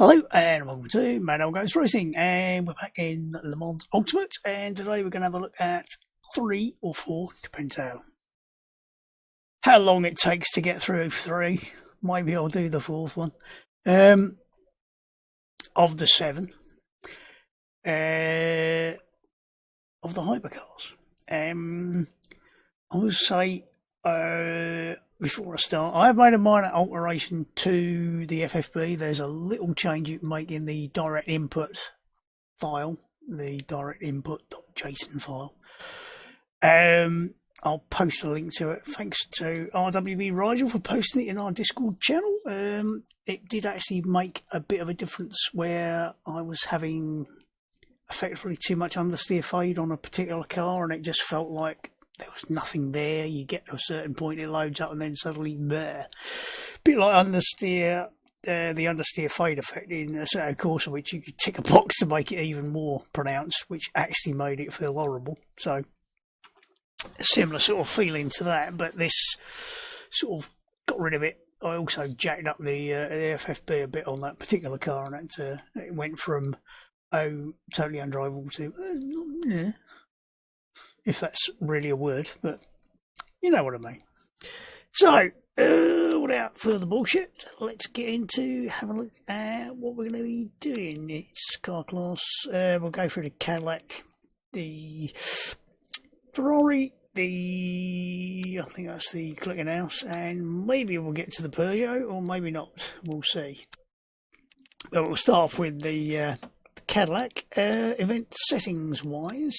Hello and welcome to Mad Old Ghost Racing, and we're back in Le Mans Ultimate, and today we're going to have a look at 3 or 4, depends how long it takes to get through 3. Maybe I'll do the 4th one of the 7 of the Hypercars. I would say before I start, I have made a minor alteration to the FFB. There's a little change you can make in the direct input file, the direct input.json file. I'll post a link to it. Thanks to RWB Rigel for posting it in our Discord channel. It did actually make a bit of a difference where I was having effectively too much understeer fade on a particular car, and it just felt like there was nothing there. You get to a certain point, it loads up, and then suddenly there. Bit like understeer, the understeer fade effect in a set of course, which you could tick a box to make it even more pronounced, which actually made it feel horrible. So a similar sort of feeling to that, but this sort of got rid of it. I also jacked up the FFB a bit on that particular car, and it went from totally undrivable to if that's really a word, but you know what I mean. So, without further bullshit, let's get into having a look at what we're going to be doing. It's car class. We'll go through the Cadillac, the Ferrari, I think that's the Glickenhaus, and maybe we'll get to the Peugeot, or maybe not. We'll see. But we'll start off with the Cadillac. Event settings wise,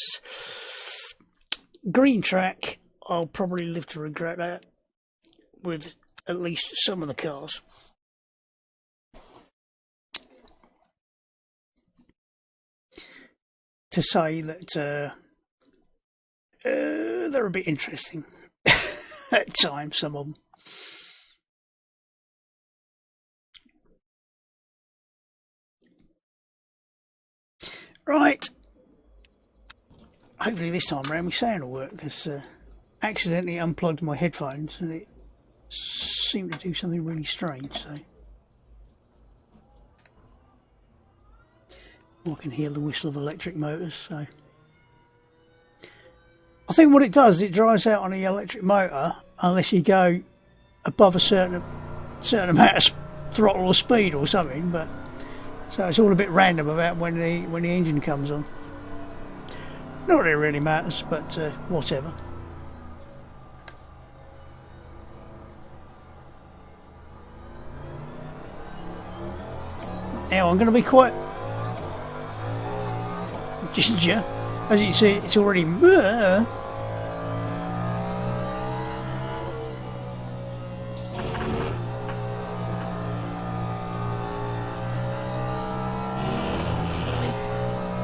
green track, I'll probably live to regret that with at least some of the cars. To say that they're a bit interesting at times, some of them. Right. Hopefully this time around my sound will work, because accidentally unplugged my headphones and it seemed to do something really strange. So I can hear the whistle of electric motors. So I think what it does, it drives out on the electric motor unless you go above a certain amount of throttle or speed or something. But so it's all a bit random about when the engine comes on. Not that it really matters, but whatever. Now I'm going to be quite ginger. As you can see, it's already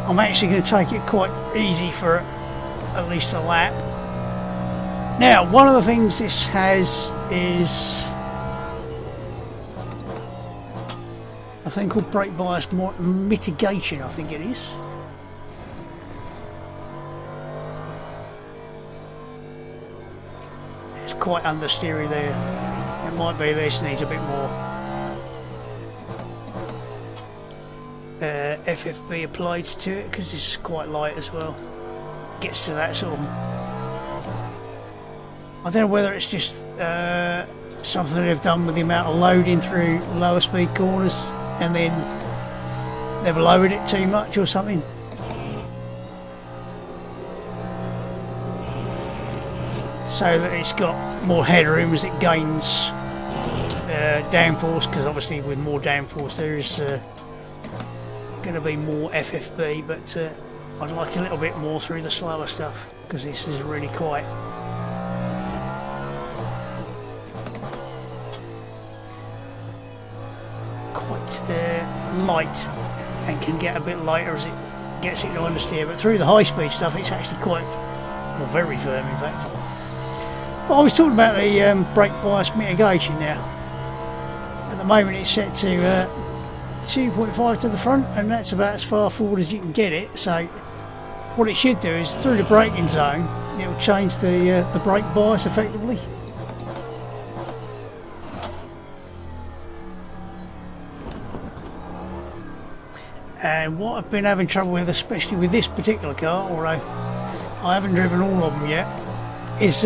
I'm actually going to take it quite easy for at least a lap. Now, one of the things this has is a thing called brake bias mitigation, I think it is. It's quite understeery there. It might be this needs a bit more FFB applied to it, because it's quite light as well. Gets to that sort of, I don't know whether it's just something they've done with the amount of loading through lower speed corners, and then they've lowered it too much or something. So that it's got more headroom as it gains downforce, because obviously with more downforce there is going to be more FFB, but I'd like a little bit more through the slower stuff, because this is really quite light and can get a bit lighter as it gets it to understeer, but through the high speed stuff it's actually quite, well, very firm in fact. But I was talking about the brake bias mitigation now. At the moment it's set to 2.5 to the front, and that's about as far forward as you can get it. So what it should do is through the braking zone it will change the brake bias effectively. And what I've been having trouble with, especially with this particular car, although I haven't driven all of them yet, is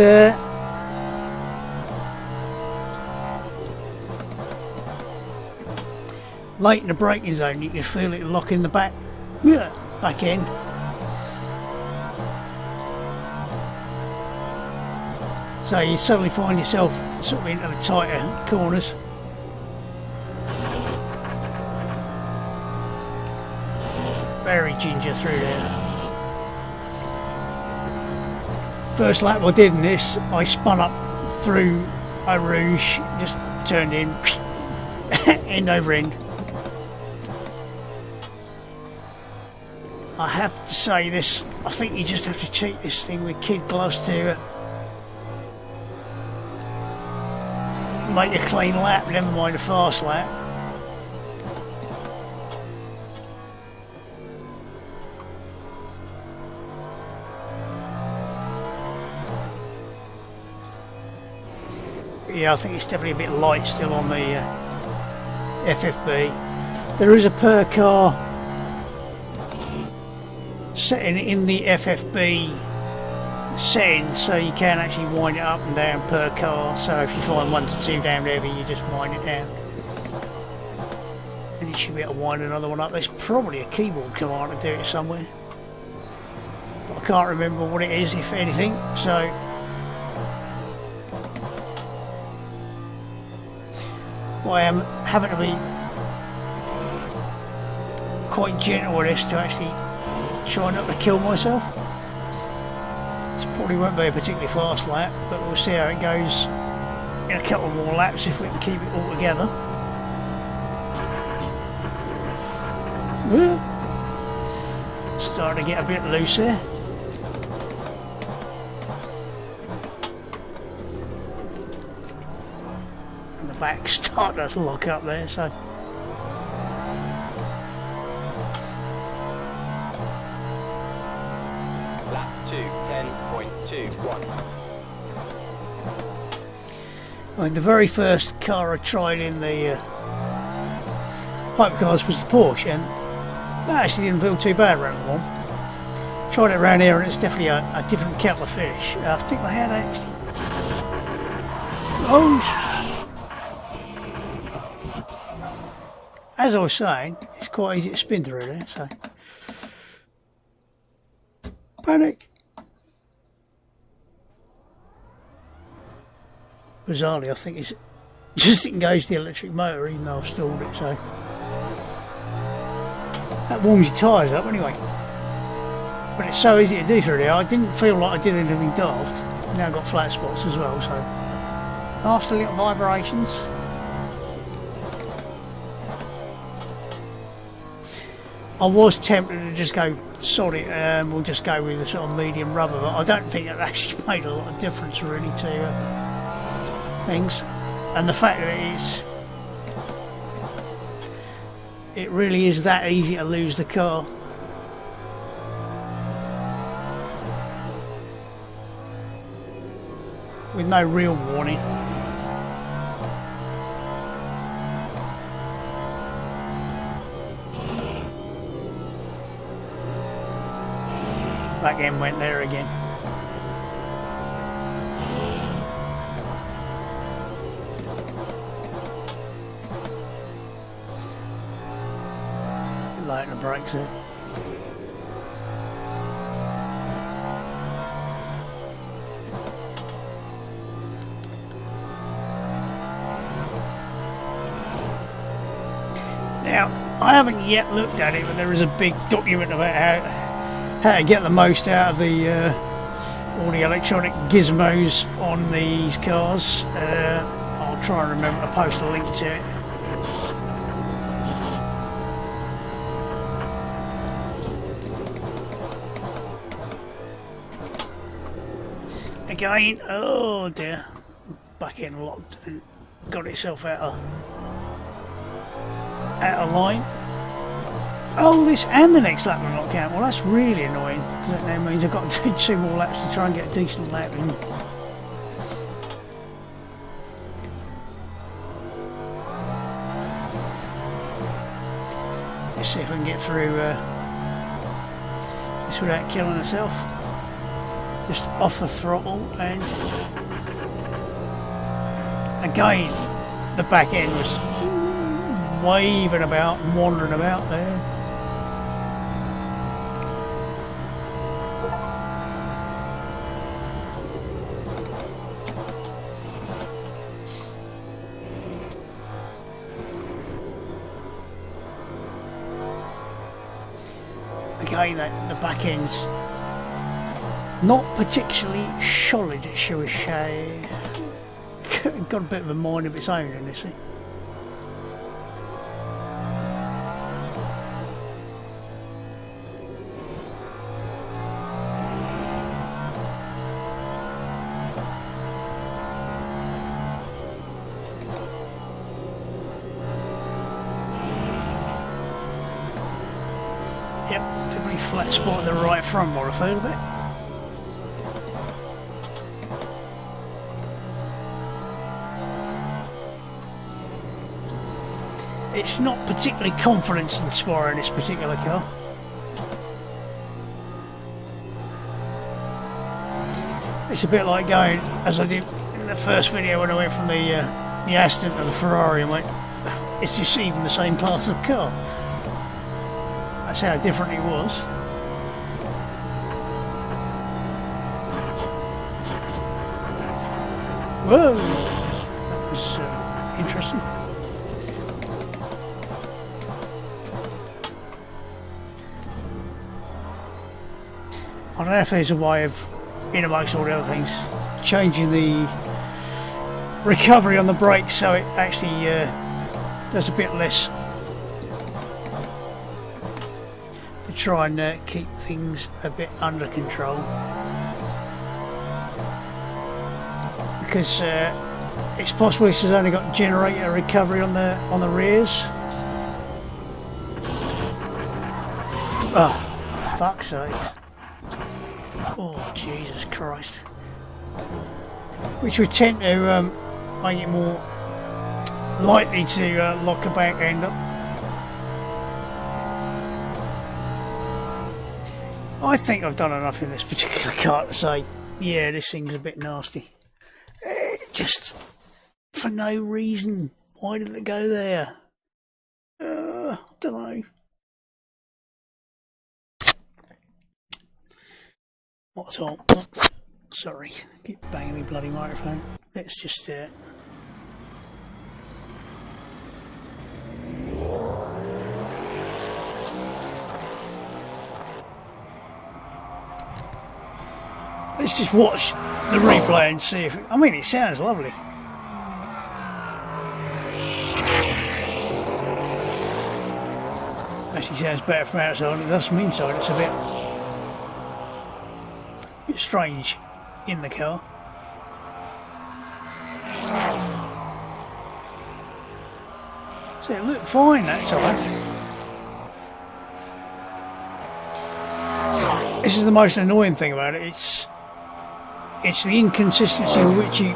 late in the braking zone. You can feel it locking the back end. So you suddenly find yourself sort of into the tighter corners. Very ginger through there. First lap I did in this, I spun up through a rouge, just turned in, end over end. I have to say this, I think you just have to cheat this thing with kid gloves to make a clean lap, never mind a fast lap. Yeah, I think it's definitely a bit light still on the FFB. There is a per car setting in the FFB setting, so you can actually wind it up and down per car. So if you find one to two down heavy, you just wind it down, and you should be able to wind another one up. There's probably a keyboard command to do it somewhere, but I can't remember what it is, if anything. So I am having to be quite gentle with this to actually try not to kill myself. This probably won't be a particularly fast lap, but we'll see how it goes in a couple more laps if we can keep it all together. Starting to get a bit loose there. And the back starting to lock up there, so lap 2, 10.21. I mean, the very first car I tried in the Hypercars was the Porsche, and that actually didn't feel too bad around the one. Tried it around here and it's definitely a different kettle of fish. I think they had actually... As I was saying, it's quite easy to spin through there, so... Panic! Bizarrely, I think it's just engaged the electric motor, even though I've stalled it, so... That warms your tyres up anyway. But it's so easy to do through there. I didn't feel like I did anything daft. Now I've got flat spots as well, so... Nasty little vibrations. I was tempted to just go sod it, we'll just go with a sort of medium rubber, but I don't think it actually made a lot of difference really to things. And the fact that it really is that easy to lose the car. With no real warning. Back end went there again. Light the brakes there. Now, I haven't yet looked at it, but there is a big document about how to get the most out of the all the electronic gizmos on these cars. I'll try and remember to post a link to it. Again, oh dear, back end locked and got itself out of line. Oh, this and the next lap will not count. Well, that's really annoying, because that now means I've got to do 2 more laps to try and get a decent lap in. see if we can get through this without killing herself. Just off the throttle, and again the back end was waving about and wandering about there. Again, the back end's not particularly solid, shall we say. Got a bit of a mind of its own in this thing. Yep, definitely flat spot at the right front more, I feel a bit. It's not particularly confidence inspiring, this particular car. It's a bit like going, as I did in the first video when I went from the Aston to the Ferrari and went, it's just even the same class of car. That's how different it was. Whoa! That was interesting. I don't know if there's a way of, in amongst all the other things, changing the recovery on the brakes so it actually does a bit less to try and keep things a bit under control. Because it's possible this has only got generator recovery on the rears. Oh, fuck's sakes. Oh, Jesus Christ. Which would tend to make it more likely to lock a back end up. I think I've done enough in this particular car to say, yeah, this thing's a bit nasty. Just for no reason. Why did it go there? I don't know. What's on? Sorry, keep banging me bloody microphone. Let's just let's just watch the replay and see if I mean, it sounds lovely. Actually sounds better from outside than it does from inside. It's a bit strange in the car. So it looked fine that time. This is the most annoying thing about it. It's the inconsistency with which you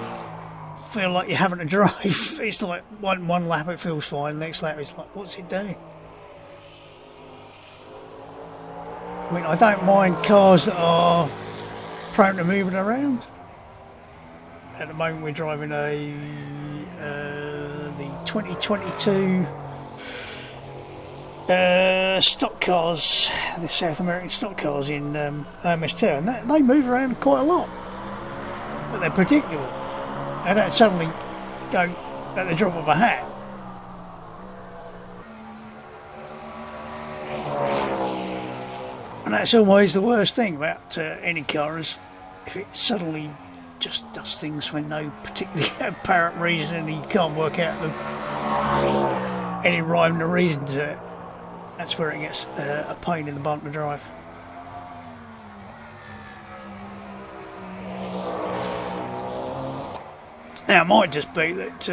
feel like you're having to drive. It's like one lap it feels fine, next lap it's like, what's it doing? I mean, I don't mind cars that are prone to moving around. At the moment we're driving the 2022 stock cars, the South American stock cars in MS2, and they move around quite a lot, but they're predictable. They don't suddenly go at the drop of a hat. And that's always the worst thing about any car, is if it suddenly just does things for no particularly apparent reason and you can't work out any rhyme or reason to it. That's where it gets a pain in the bum to drive. Now it might just be that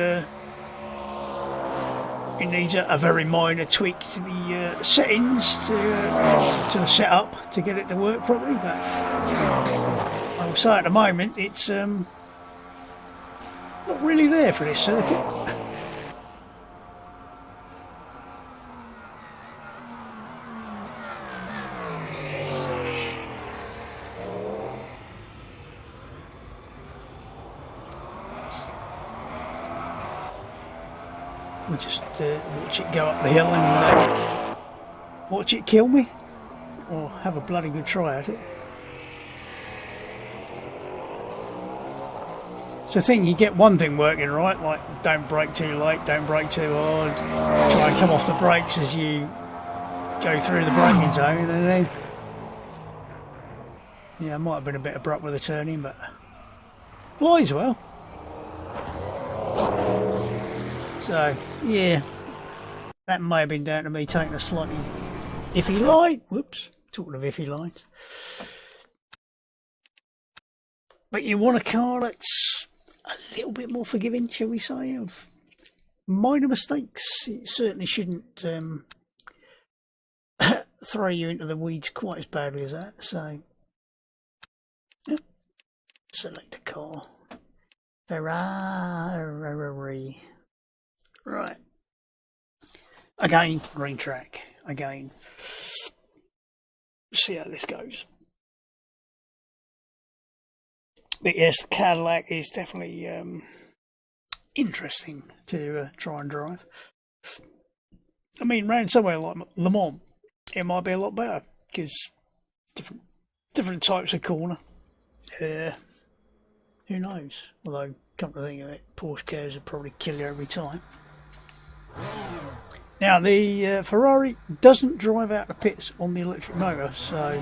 it needs a very minor tweak to the settings, to the setup to get it to work properly, but I will say at the moment it's not really there for this circuit. We just watch it go up the hill and watch it kill me, or have a bloody good try at it. So you get one thing working right, like don't brake too late, don't brake too hard, try and come off the brakes as you go through the braking zone, and then yeah, I might have been a bit abrupt with the turning, but flies well. So yeah, that may have been down to me taking a slightly iffy line. Whoops, talking of iffy lines. But you want a car that's a little bit more forgiving, shall we say, of minor mistakes. It certainly shouldn't throw you into the weeds quite as badly as that. So yep. Select a car. Ferrari. Right. Again, green track. Again. See how this goes. But yes, the Cadillac is definitely interesting to try and drive. I mean, around somewhere like Le Mans, it might be a lot better because different types of corner. Who knows? Although, come to think of it, Porsche cars would probably kill you every time. Now, the Ferrari doesn't drive out the pits on the electric motor, so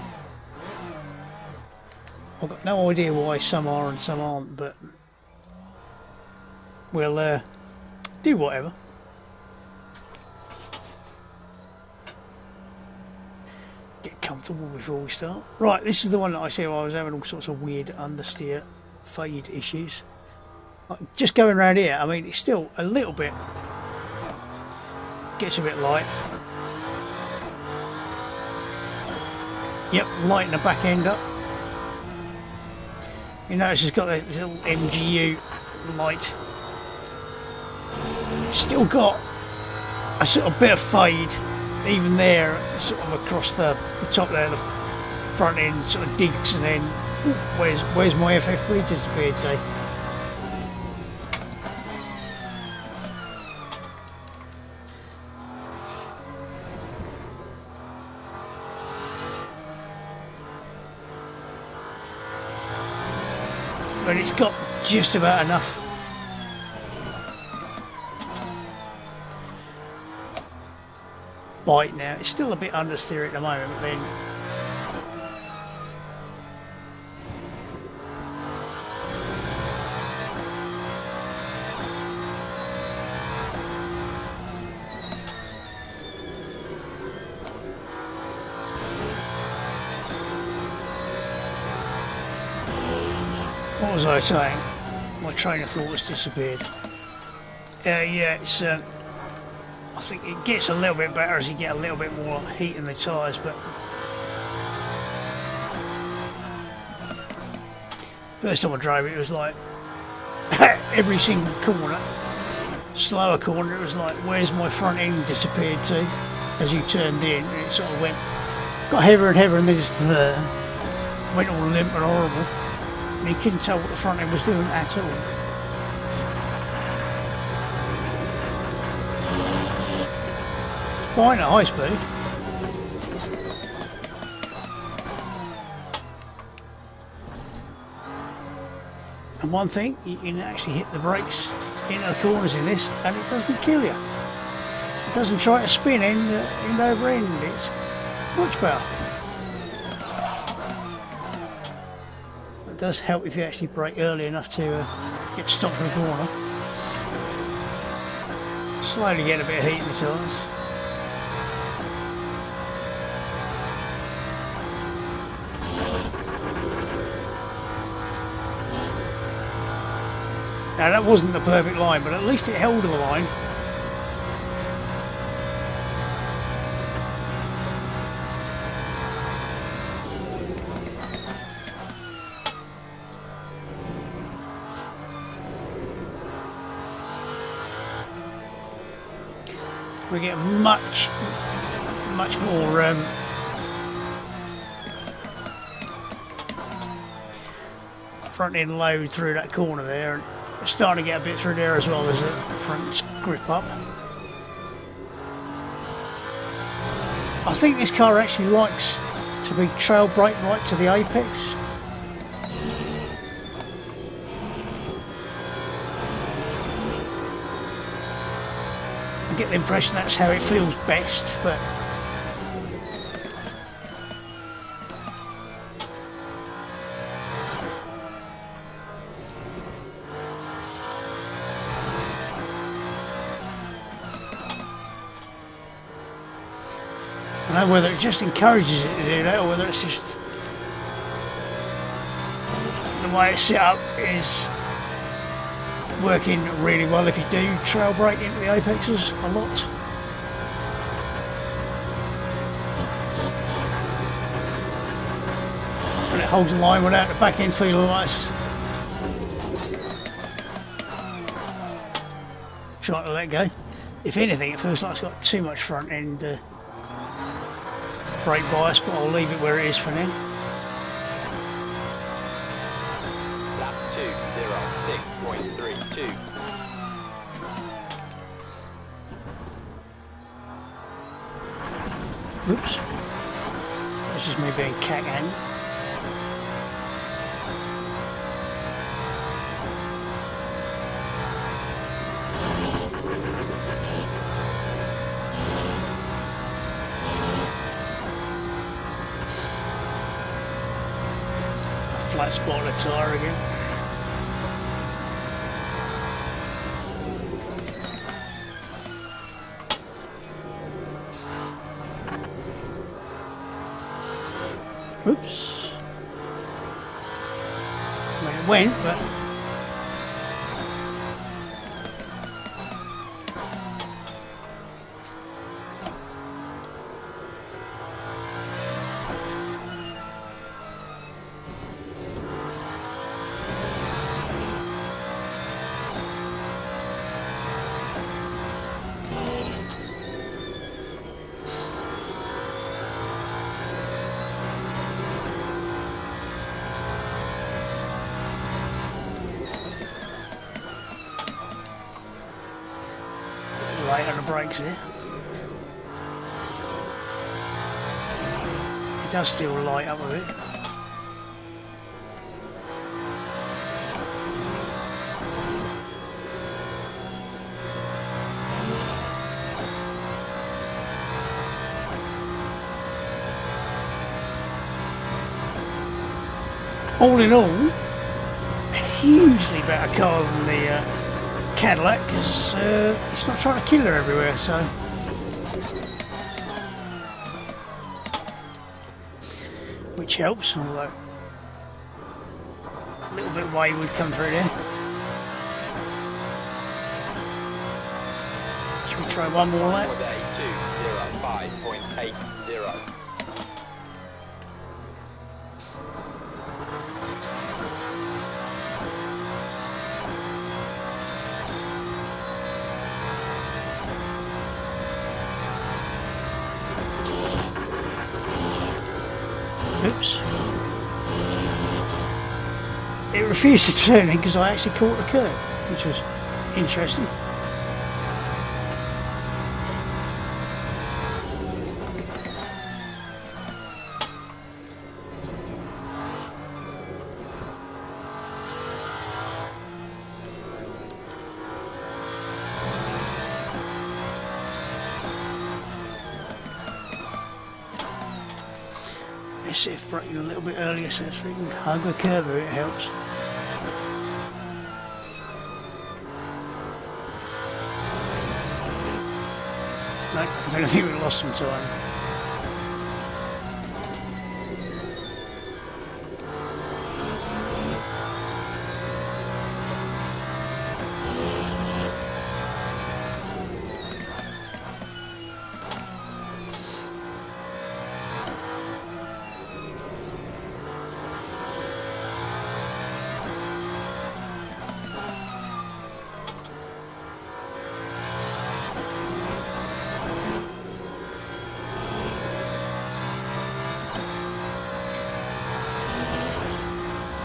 I've got no idea why some are and some aren't, but we'll do whatever. Get comfortable before we start. Right, this is the one that I said I was having all sorts of weird understeer fade issues. Like just going around here, I mean, it's still a little bit, gets a bit light. Yep, lighten the back end up. You notice it's got this little MGU light. It's still got a sort of bit of fade, even there, sort of across the top there, the front end sort of digs, and then where's my FFP disappeared to? But it's got just about enough. Bite now. It's still a bit understeer at the moment, but then what was I saying? My train of thought has disappeared. Yeah, it's I think it gets a little bit better as you get a little bit more heat in the tyres, but first time I drove it, it was like every single corner, slower corner, it was like, where's my front end disappeared to? As you turned in, it sort of got heavier and heavier, and then just went all limp and horrible. And you couldn't tell what the front end was doing at all. Fine at high speed. And one thing, you can actually hit the brakes into the corners in this and it doesn't kill you. It doesn't try to spin end over end. It's much better. It does help if you actually brake early enough to get stopped from the corner. Slowly get a bit of heat in the tyres. Now that wasn't the perfect line, but at least it held the line. We get much more front end load through that corner there, and it's starting to get a bit through there as well as the front grip up. I think this car actually likes to be trail brake right to the apex. I get the impression that's how it feels best, but I don't know whether it just encourages it to do that or whether it's just the way it's set up is working really well if you do trail brake into the apexes a lot. And it holds the line without the back end feeling like it's trying to let go. If anything, it feels like it's got too much front end brake bias, but I'll leave it where it is for now. Lap 206.32. Oops. That's just me being cat-handed. Flat spot on the tyre again. Oops. I mean, it went, but late on the brakes there. It does still light up a bit. All in all, a hugely better car than the Cadillac, because it's not trying to kill her everywhere, so which helps, although a little bit wayward come through there. Should we try one more lap? 205.80. Oops. It refused to turn in because I actually caught the curb, which was interesting. Let's see if braking a little bit earlier so we can hug the curb if it helps. No, if anything we lost some time.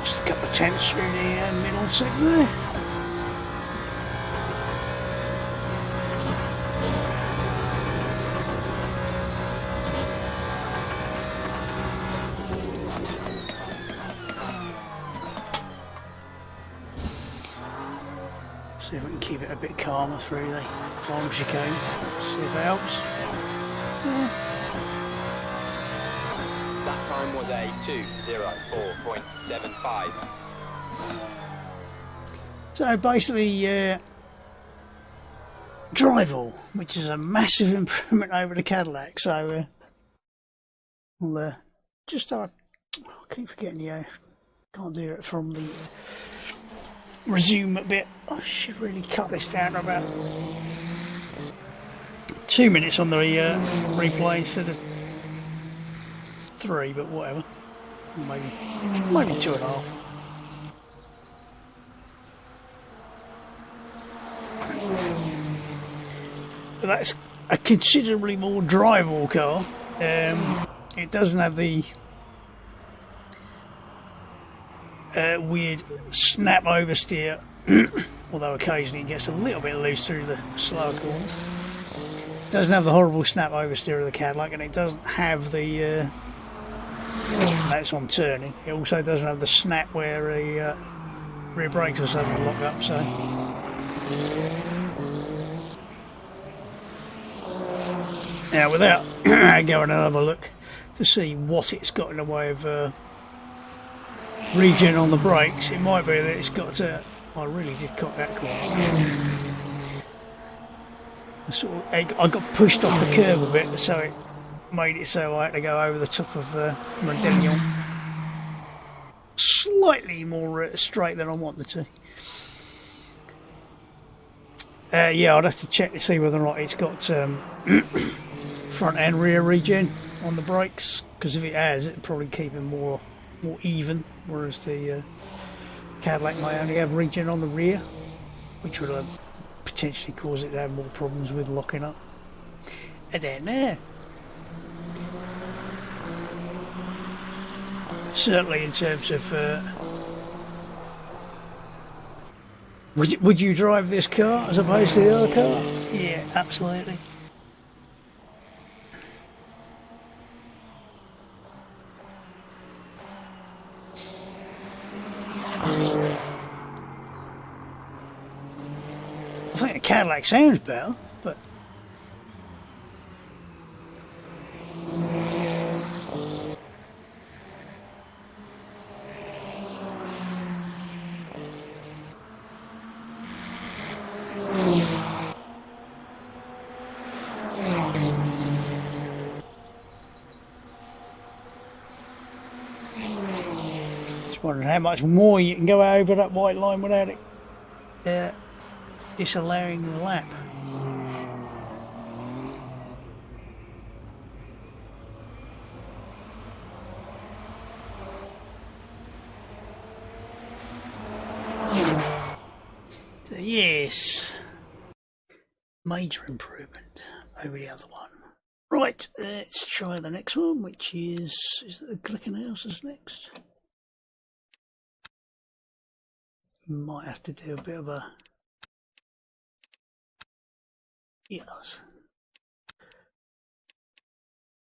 Just a couple of tenths through the middle sector there. See if we can keep it a bit calmer through the final chicane. See if it helps. Yeah. That time was a 2:04.75. So basically, drival, which is a massive improvement over the Cadillac. So we'll just I keep forgetting, can't do it from the resume bit. I should really cut this down to about 2 minutes on the replay instead of 3, but whatever. Maybe 2.5. But that's a considerably more drivable car. It doesn't have the weird snap oversteer, although occasionally it gets a little bit loose through the slower corners. It doesn't have the horrible snap oversteer of the Cadillac, and it doesn't have the that's on turning. It also doesn't have the snap where the rear brakes will suddenly lock up. So now, without going another look to see what it's got in the way of regen on the brakes, it might be that it's got I really did cock that corner. I got pushed off the curb a bit, so it made it so I had to go over the top of Modelion. Slightly more straight than I wanted to. Yeah, I'd have to check to see whether or not it's got front and rear regen on the brakes, because if it has, it'll probably keep it more even, whereas the Cadillac may only have regen on the rear, which would potentially cause it to have more problems with locking up. I don't know. Certainly in terms of would you drive this car as opposed to the other car? Yeah, absolutely. I think the Cadillac sounds better, but just wondering how much more you can go over that white line without it disallowing the lap. So yes, major improvement over the other one. Right, let's try the next one, which is the Glickenhaus is next. Might have to do a bit of a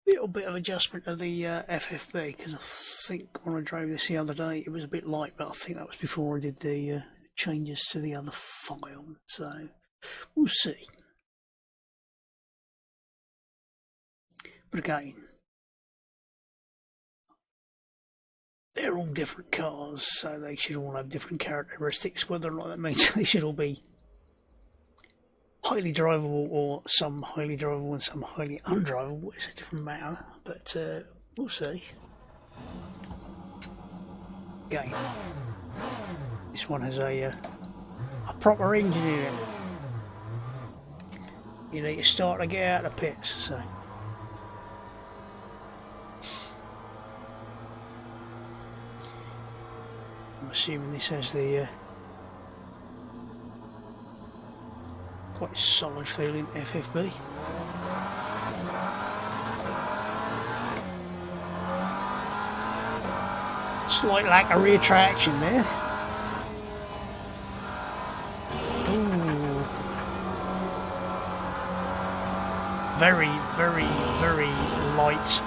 little bit of adjustment of the FFB, because I think when I drove this the other day it was a bit light, but I think that was before I did the changes to the other file, so we'll see. But again, they're all different cars, so they should all have different characteristics. Whether or not that means they should all be highly drivable or some highly drivable and some highly undrivable is a different matter, but we'll see. Again, this one has a proper engine in it. You need to start to get out of the pits, so I'm assuming this has the quite solid feeling FFB. Slight lack of rear traction there. Ooh. Very, very, very light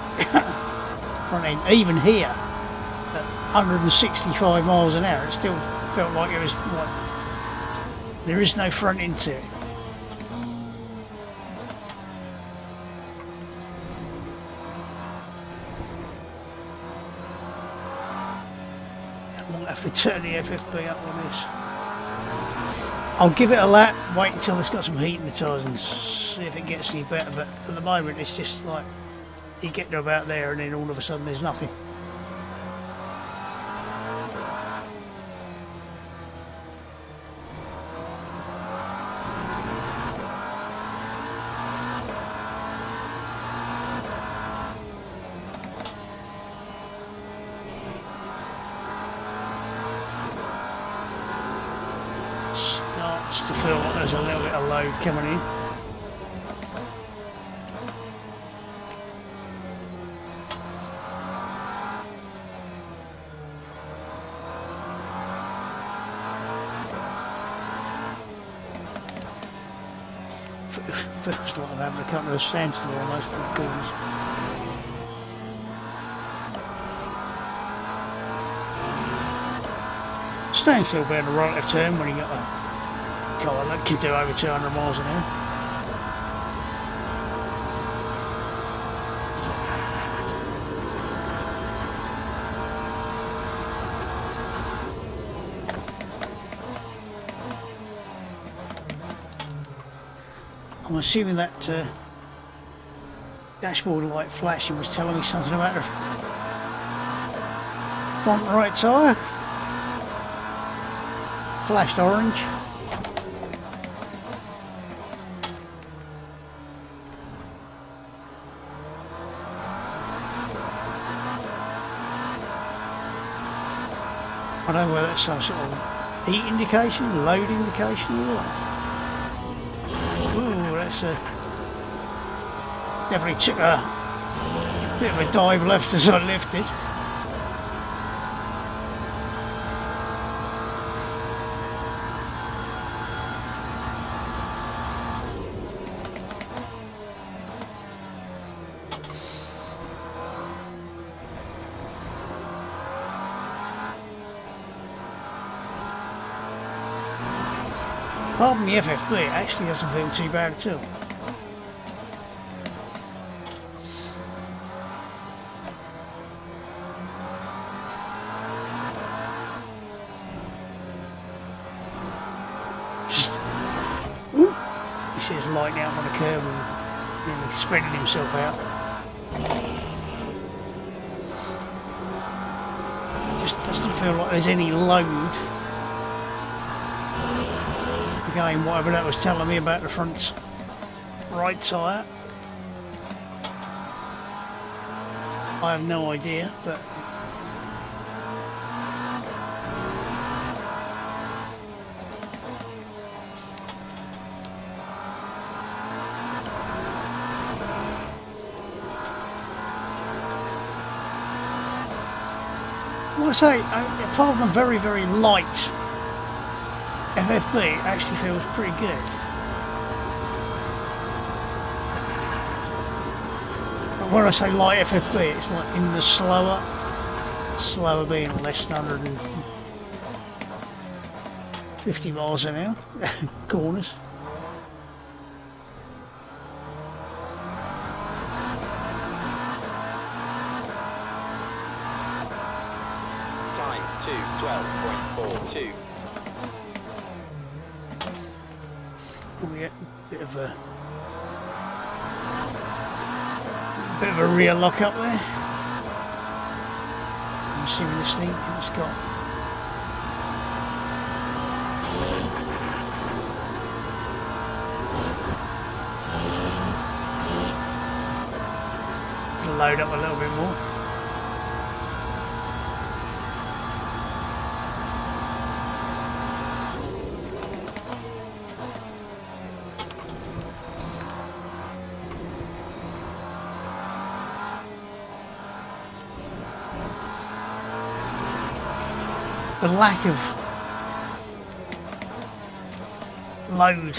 front end. Even here, at 165 miles an hour, it still felt like it was like There is no front into it. I might have to turn the FFB up on this. I'll give it a lap, wait until it's got some heat in the tyres and see if it gets any better, but at the moment it's just like you get to about there and then all of a sudden there's nothing. Starts to feel like there's a little bit of load coming in. Feels like I'm having to come to a standstill almost with the corners. Standstill being a right left turn when you got a car that can do over 200 miles an hour. I'm assuming that dashboard light flashing was telling me something about the front right tyre. Flashed orange. I don't know whether that's some sort of heat indication, load indication or what. Ooh, that's definitely took a bit of a dive left as I lifted. Apart from the FFB, it actually doesn't feel too bad at all. Ooh, he says lighting out on the curb and spreading himself out. Just doesn't feel like there's any load. Again, whatever that was telling me about the front right tyre, I have no idea, but well, I say, apart from very, very light FFB, actually feels pretty good. But when I say light FFB, it's like in the slower being less than 150 miles an hour corners. Time 2:12.42. Oh yeah, bit of a rear lock up there. I'm assuming this thing has got to load up a little bit more. The lack of load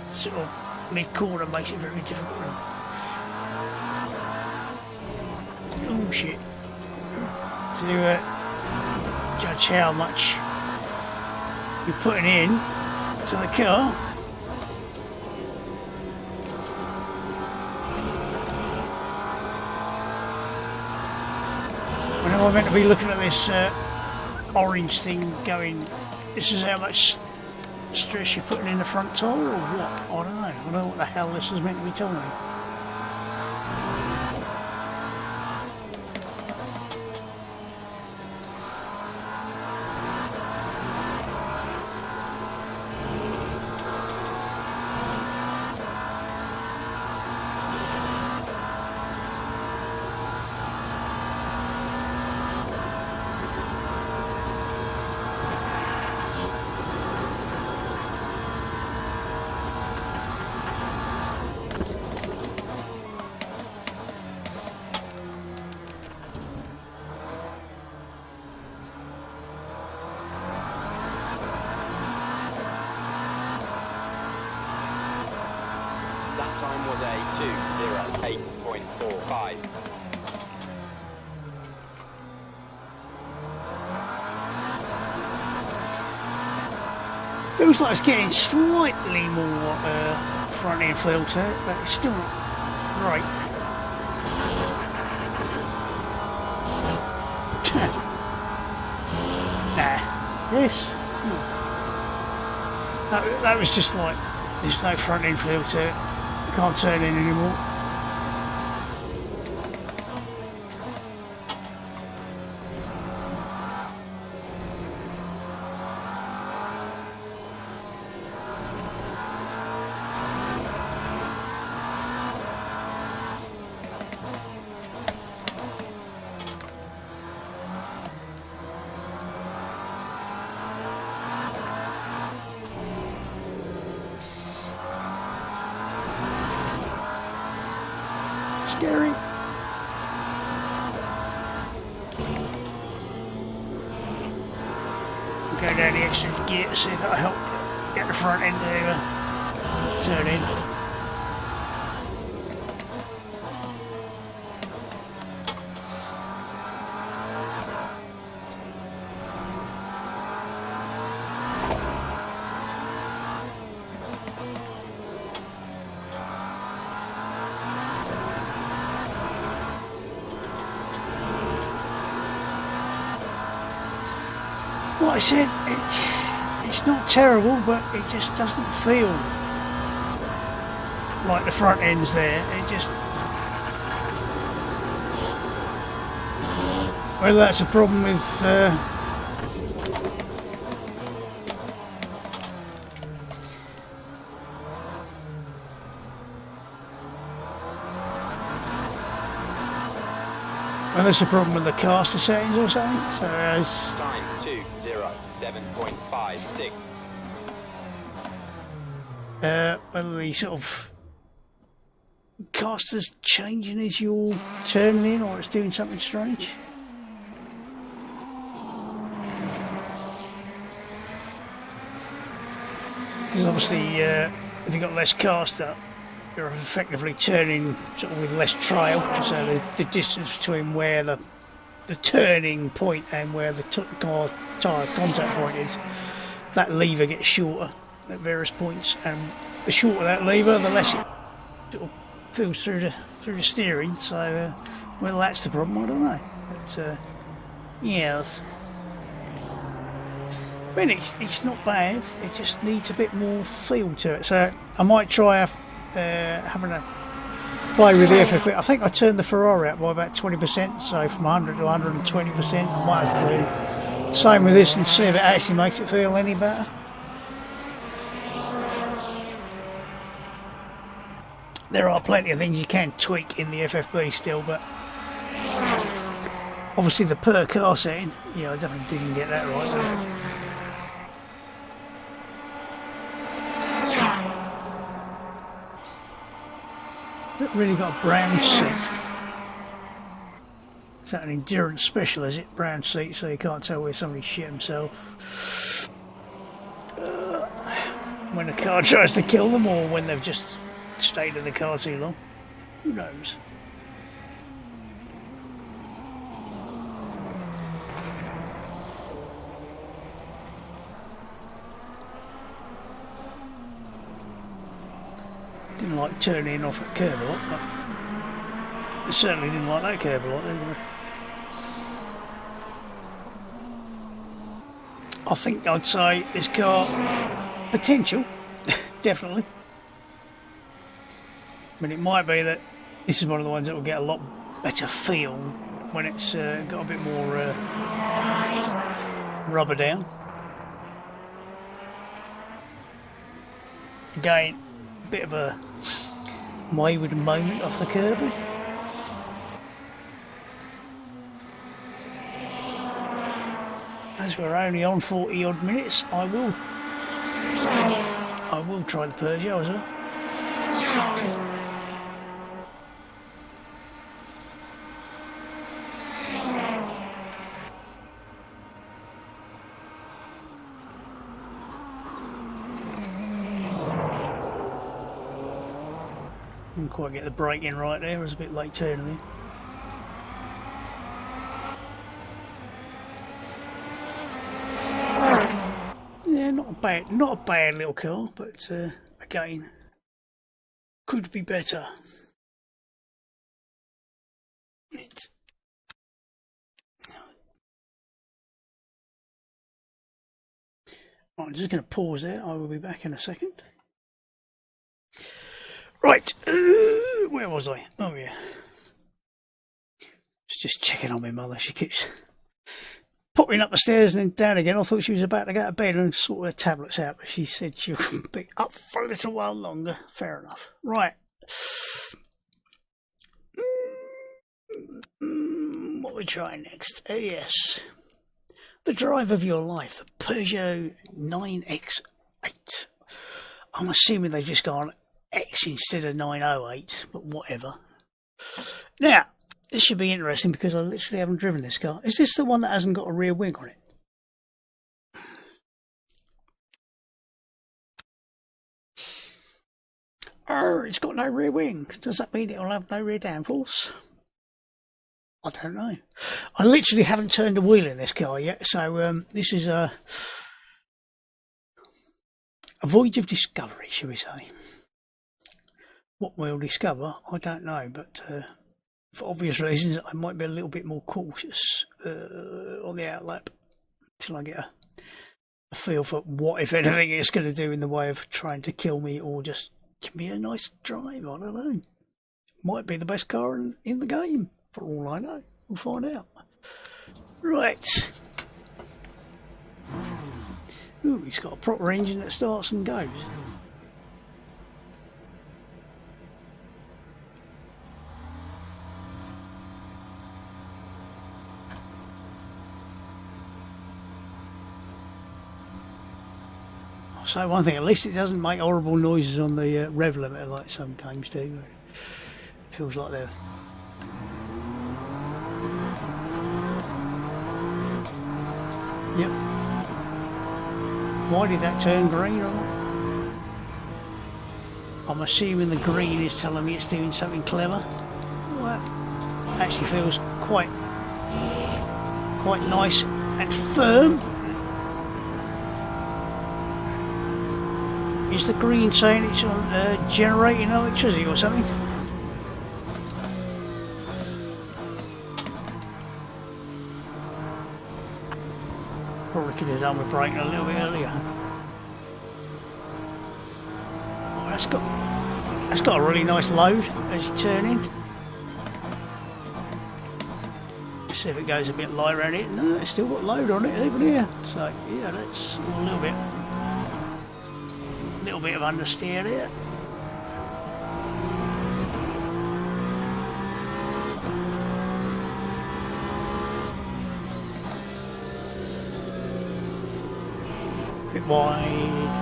sort of mid-corner makes it very difficult. Oh shit. To judge how much you're putting in to the car. I know I'm meant to be looking at this orange thing going, this is how much stress you're putting in the front tyre or what? I don't know. I don't know what the hell this is meant to be telling me. Time was a 2:08.45. Feels like it's getting slightly more front end feel to it, but it's still not right. Nah, this. That was just like, there's no front end feel to it. Can't turn in anymore. Scary. Go down the extra gear to see if that'll help get the front end to turn in. Like I said, it's not terrible, but it just doesn't feel like the front end's there. It just... Whether that's a problem with... whether that's a problem with the caster settings or something. So as... 7.56. Whether the sort of caster's changing as you're turning in, or it's doing something strange. Because obviously, if you've got less caster, you're effectively turning sort of with less trail. So the distance between where the turning point and where the tyre contact point is, that lever gets shorter at various points, and the shorter that lever, the less it sort of feels through the steering. So whether that's the problem, I don't know. But yes, I mean it's not bad. It just needs a bit more feel to it. So I might try having a play with the FFP. I think I turned the Ferrari up by about 20%, so from 100 to 120%. I might have to do the same with this and see if it actually makes it feel any better. There are plenty of things you can tweak in the FFP still, but obviously the per car setting, yeah, I definitely didn't get that right, did I? Not really got a brown seat. Is that an endurance special, is it? Brown seat, so you can't tell where somebody shit himself when a car tries to kill them, or when they've just stayed in the car too long. Who knows? Didn't like turning off at curb a lot, but I certainly didn't like that curb a lot either. I think I'd say this car, potential, definitely. But it might be that this is one of the ones that will get a lot better feel when it's got a bit more rubber down. Again, a bit of a wayward moment off the curb. As we're only on 40 odd minutes, I will try the Peugeot as well. Didn't quite get the brake in right there, it was a bit late turning. Yeah, not a bad little car, but again, could be better. Right, I'm just going to pause there. I will be back in a second. Right, where was I? Oh yeah, just checking on my mother. She keeps popping up the stairs and then down again. I thought she was about to go to bed and sort her tablets out, but she said she'll be up for a little while longer. Fair enough. Right. What we try next? Oh yes, the drive of your life, the Peugeot 9X8. I'm assuming they've just gone X instead of 908, but whatever. Now, this should be interesting because I literally haven't driven this car. Is this the one that hasn't got a rear wing on it? It's got no rear wing. Does that mean it'll have no rear downforce? I don't know. I literally haven't turned the wheel in this car yet, so this is a voyage of discovery, shall we say. What we'll discover, I don't know, but for obvious reasons, I might be a little bit more cautious on the outlap until I get a feel for what, if anything, it's going to do in the way of trying to kill me or just give me a nice drive. I don't know. Might be the best car in the game, for all I know. We'll find out. Right. Ooh, he's got a proper engine that starts and goes. So one thing, at least it doesn't make horrible noises on the rev limiter like some games do. It feels like they're... Yep. Why did that turn green or not? I'm assuming the green is telling me it's doing something clever. Well, that actually feels quite nice and firm. Is the green saying it's on generating electricity or something? Probably could have done with braking a little bit earlier. Oh, that's got a really nice load as you turn in. Let's see if it goes a bit light around it. No, it's still got load on it even here. So yeah, that's a little bit of understeer there. Bit wide.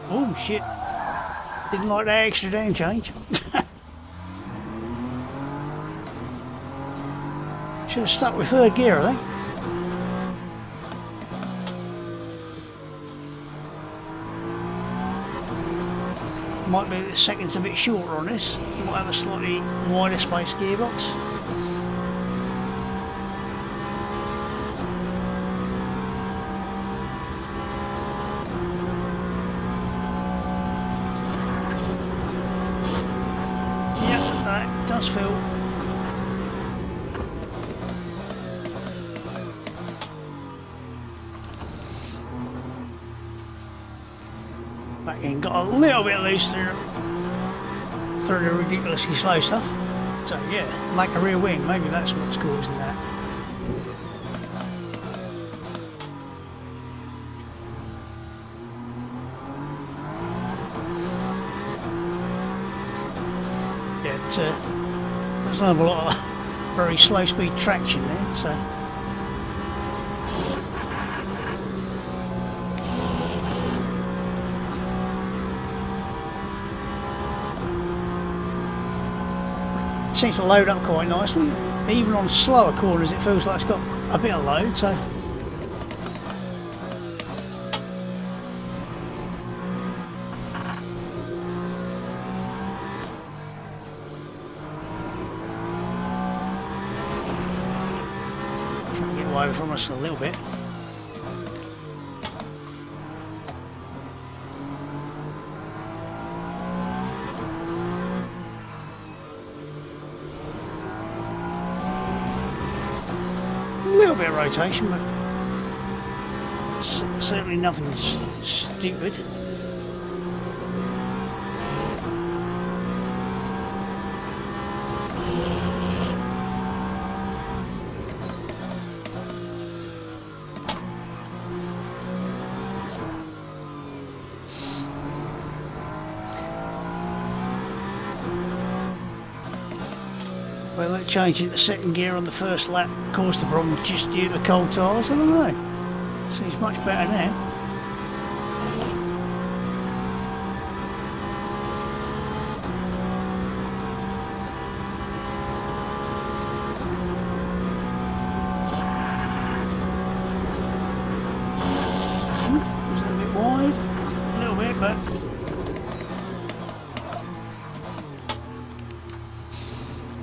Oh shit. Didn't like that extra down change. Should have stuck with third gear, I think. Might be the second's a bit shorter on this. Might have a slightly wider space gearbox. does feel. Back in, got a little bit loose through the ridiculously slow stuff. So yeah, like a rear wing, maybe that's what's causing that. Yeah, it doesn't have a lot of very slow speed traction there, so. Seems to load up quite nicely. Even on slower corners it feels like it's got a bit of load, so trying to get away from us a little bit. A bit of rotation, but certainly nothing stupid. Well, that change into second gear on the first lap caused the problem just due to the cold tyres. I don't know. Seems much better now. Was that a bit wide? A little bit, but.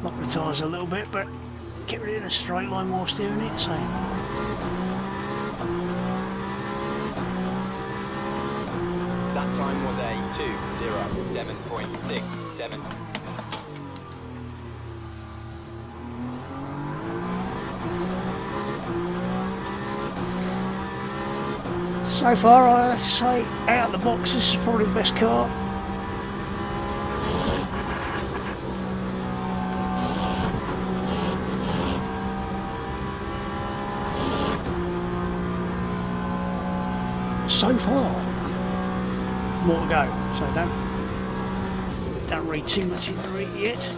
Lock the tyres a little bit, but kept it in a straight line whilst doing it, so. That time was a 2:07.67. So far, I have to say, out of the box, this is probably the best car. So far, more to go, so don't read too much into it yet.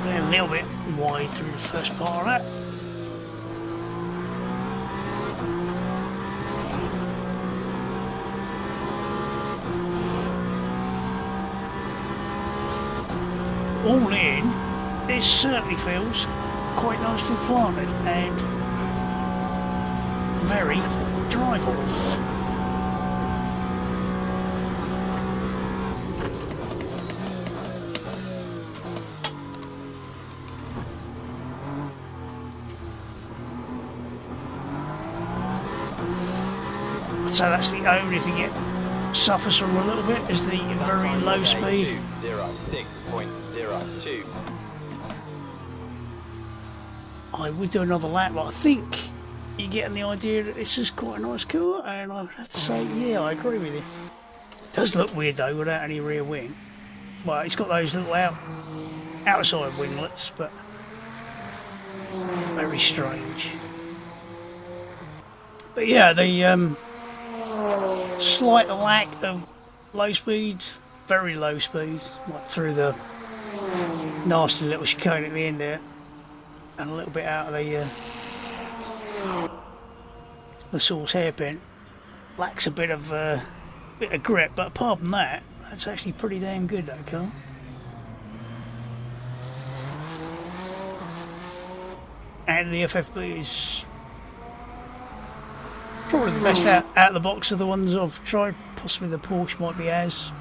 A little bit wide through the first part of that. All in, this certainly feels quite nicely planted and very drivable. So that's the only thing it suffers from a little bit, is the very low speed. 2:06.02. I would do another lap, but I think you're getting the idea that this is quite a nice car, and I would have to say, yeah, I agree with you. It does look weird though, without any rear wing. Well, it's got those little outside winglets, but very strange. But yeah, the slight lack of low speed, very low speed, like through the nasty little chicane at the end there, and a little bit out of the source hairpin. Lacks a bit of grip, but apart from that, that's actually pretty damn good, that car. And the FFB is probably the best out of the box of the ones I've tried. Possibly the Porsche might be as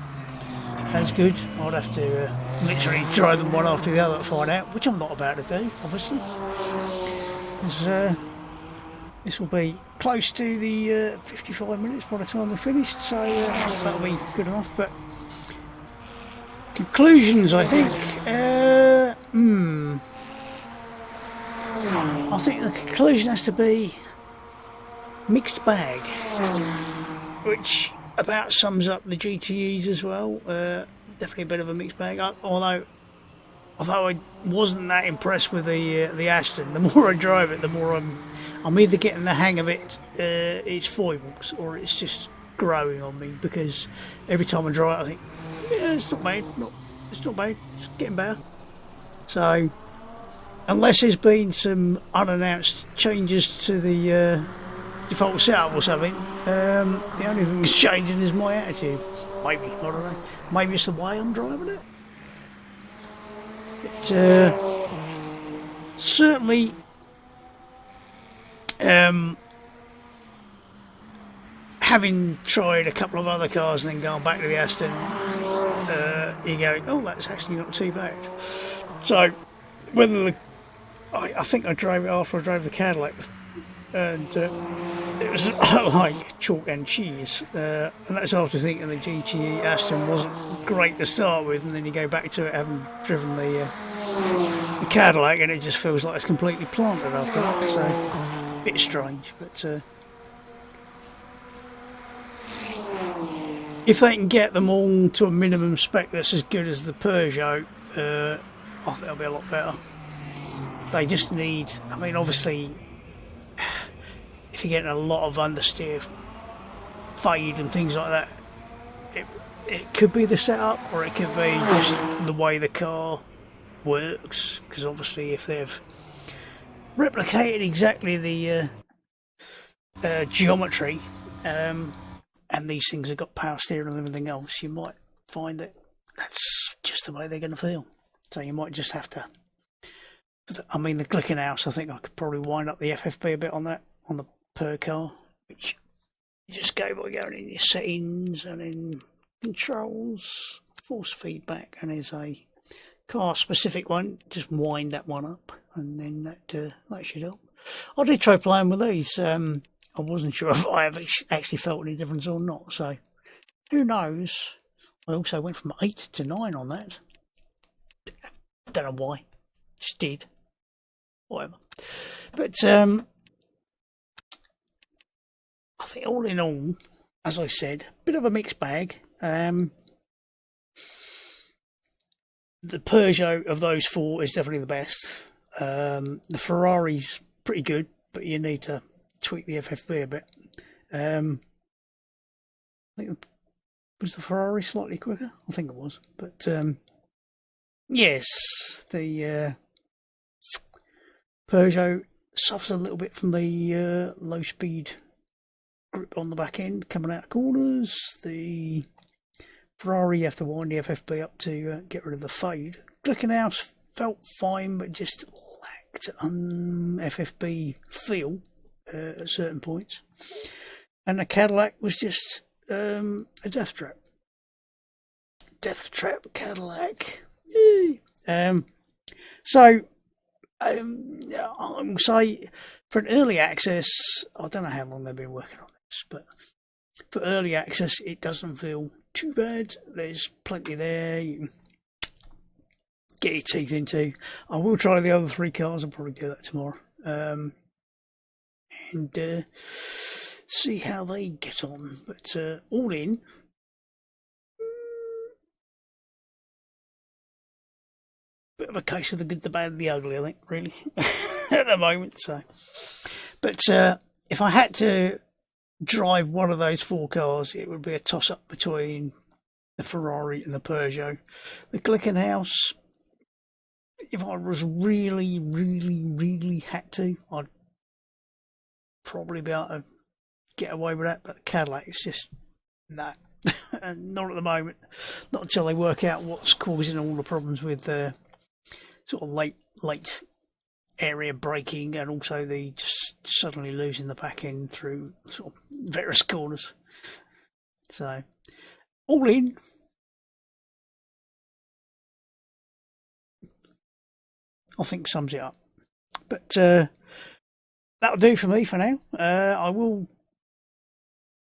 good. I'd have to literally try them one after the other to find out, which I'm not about to do, obviously. This will be close to the 55 minutes by the time we're finished, so that'll be good enough. But conclusions, I think. I think the conclusion has to be mixed bag, which about sums up the GTEs as well. Definitely a bit of a mixed bag. Although I wasn't that impressed with the Aston. The more I drive it, the more I'm either getting the hang of its foibles, or it's just growing on me. Because every time I drive it, I think, yeah, it's not bad. It's not bad. It's getting better. So, unless there's been some unannounced changes to the default setup or something, the only thing that's changing is my attitude. Maybe, I don't know. Maybe it's the way I'm driving it. But certainly, having tried a couple of other cars and then going back to the Aston, you go, oh, that's actually not too bad. So, whether I think I drove it after I drove the Cadillac, and it was like chalk and cheese, and that's after thinking the GTE Aston wasn't great to start with, and then you go back to it having driven the Cadillac, and it just feels like it's completely planted after that. So a bit strange, but if they can get them all to a minimum spec that's as good as the Peugeot, I think it'll be a lot better. They just need, I mean, obviously, if you're getting a lot of understeer, fade and things like that, it could be the setup, or it could be just the way the car works. Because obviously, if they've replicated exactly the geometry, and these things have got power steering and everything else, you might find that that's just the way they're going to feel. So you might just have to. I mean, the Glickenhaus, I think I could probably wind up the FFB a bit on that, on the per car, which you just go by going in your settings and in controls, force feedback, and there's a car specific one. Just wind that one up, and then that should help. I did try playing with these. I wasn't sure if I actually felt any difference or not, so who knows. I also went from 8 to 9 on that. Don't know why. Just did. Whatever. But I think all in all, as I said, a bit of a mixed bag. The Peugeot of those four is definitely the best. The Ferrari's pretty good, but you need to tweak the FFB a bit. I think was the Ferrari slightly quicker? I think it was. But yes, the Peugeot suffers a little bit from the low speed grip on the back end coming out of corners. The Ferrari, you have to wind the FFB up to get rid of the fade. Glickenhaus felt fine, but just lacked FFB feel at certain points. And the Cadillac was just a death trap. Death trap Cadillac. Yay. So I would say for an early access, I don't know how long they've been working on this, but for early access, it doesn't feel too bad. There's plenty there you can get your teeth into. I will try the other three cars. I'll probably do that tomorrow, and see how they get on. But all in, bit of a case of the good, the bad, and the ugly, I think, really, at the moment. So, but if I had to drive one of those four cars, it would be a toss-up between the Ferrari and the Peugeot. The Glickenhaus, if I was really had to, I'd probably be able to get away with that, but Cadillac is just, no. Not at the moment. Not until they work out what's causing all the problems with sort of late area braking, and also the just suddenly losing the back end through sort of various corners. So all in, I think sums it up. But that'll do for me for now. I will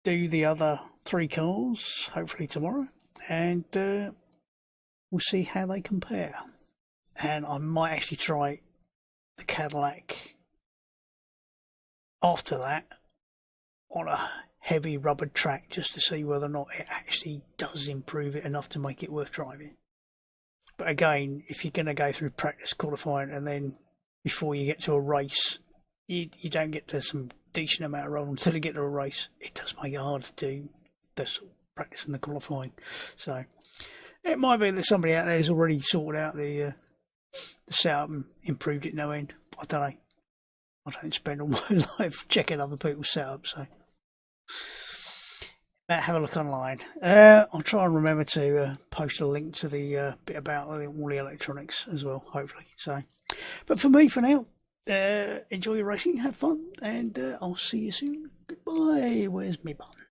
do the other 3 cars hopefully tomorrow, and we'll see how they compare. And I might actually try the Cadillac after that on a heavy rubber track, just to see whether or not it actually does improve it enough to make it worth driving. But again, if you're going to go through practice qualifying and then before you get to a race, you don't get to some decent amount of roll until you get to a race, it does make it hard to do the sort of practice and the qualifying. So it might be that somebody out there has already sorted out the setup and improved it no end. I don't know. I don't spend all my life checking other people's setups, so have a look online. I'll try and remember to post a link to the bit about all the electronics as well, hopefully. So, but for me, for now, enjoy your racing, have fun, and I'll see you soon. Goodbye. Where's my button?